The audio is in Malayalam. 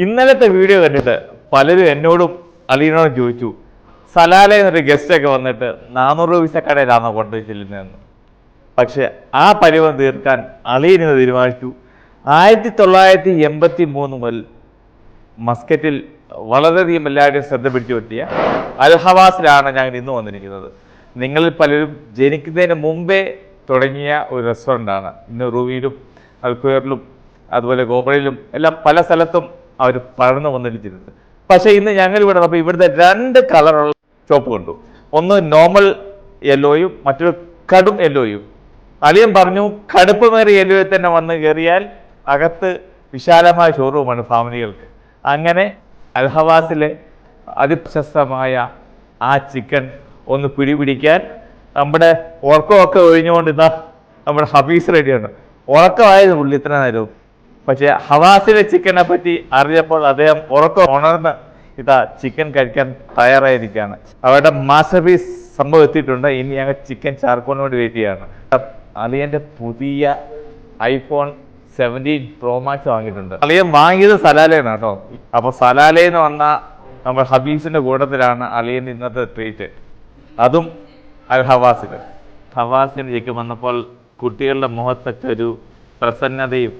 ഇന്നലത്തെ വീഡിയോ കണ്ടിട്ട് പലരും എന്നോടും അലീനോടും ചോദിച്ചു, സലാല എന്നൊരു ഗസ്റ്റൊക്കെ വന്നിട്ട് 400 രൂപ കടയിലാണോ കൊണ്ടുപോയി ചെല്ലുന്നതെന്ന്. പക്ഷെ ആ പരിവം തീർക്കാൻ അലീൻ എന്ന് തീരുമാനിച്ചു. 1983 മുതൽ മസ്കറ്റിൽ വളരെയധികം എല്ലാവരുടെയും ശ്രദ്ധ പിടിച്ചു പറ്റിയ അൽ ഹവാസിലാണ് ഞങ്ങൾ ഇന്ന് വന്നിരിക്കുന്നത്. നിങ്ങളിൽ പലരും ജനിക്കുന്നതിന് മുമ്പേ തുടങ്ങിയ ഒരു റെസ്റ്റോറൻ്റാണ്. ഇന്ന് റൂവിയിലും അൽക്വയറിലും അതുപോലെ ഗോവയിലും എല്ലാം പല സ്ഥലത്തും അവർ പടർന്നു വന്നിരിച്ചിട്ടുണ്ട്. പക്ഷേ ഇന്ന് ഞങ്ങൾ ഇവിടെ വന്നപ്പോൾ ഇവിടുത്തെ 2 കളറുള്ള ഷോപ്പ് കണ്ടു. ഒന്ന് നോർമൽ യെല്ലോയും മറ്റൊരു കടും യെല്ലോയും. അലിയൻ പറഞ്ഞു, കടുപ്പമേറിയ യെല്ലോയിൽ തന്നെ വന്ന് കയറിയാൽ അകത്ത് വിശാലമായ ഷോറൂമാണ് ഫാമിലികൾക്ക്. അങ്ങനെ അൽ ഹവാസിലെ അതിപ്രശസ്തമായ ആ ചിക്കൻ ഒന്ന് പിടിപിടിക്കാൻ നമ്മുടെ ഉറക്കമൊക്കെ ഒഴിഞ്ഞുകൊണ്ട് ഇതാ നമ്മുടെ ഹബീസ് റെഡിയാണ്. ഉറക്കമായത് പുള്ളി ഇത്ര നേരവും. പക്ഷേ ഹവാസിലെ ചിക്കനെ പറ്റി അറിഞ്ഞപ്പോൾ അദ്ദേഹം ഉറക്കം ഉണർന്ന് ഇതാ ചിക്കൻ കഴിക്കാൻ തയ്യാറായിരിക്കുകയാണ്. അവരുടെ മാസ്റ്റർ പീസ് സംഭവം എത്തിയിട്ടുണ്ട്. ഇനി ഞങ്ങൾ ചിക്കൻ ചാർക്കോളിന് വേണ്ടി വെയിറ്റ് ചെയ്യാണ്. അലിയൻ്റെ പുതിയ iPhone 17 Pro Max വാങ്ങിയിട്ടുണ്ട്. അലിയൻ വാങ്ങിയത് സലാലയാണ് കേട്ടോ. അപ്പോൾ സലാലയിൽ നിന്ന് വന്ന നമ്മൾ ഹബീസിൻ്റെ കൂട്ടത്തിലാണ് അലിയൻ ഇന്നത്തെ ട്രീറ്റ്. അതും അൽ ഹവാസിന് ചിക്കൻ വന്നപ്പോൾ കുട്ടികളുടെ മുഖത്തൊക്കെ ഒരു പ്രസന്നതയും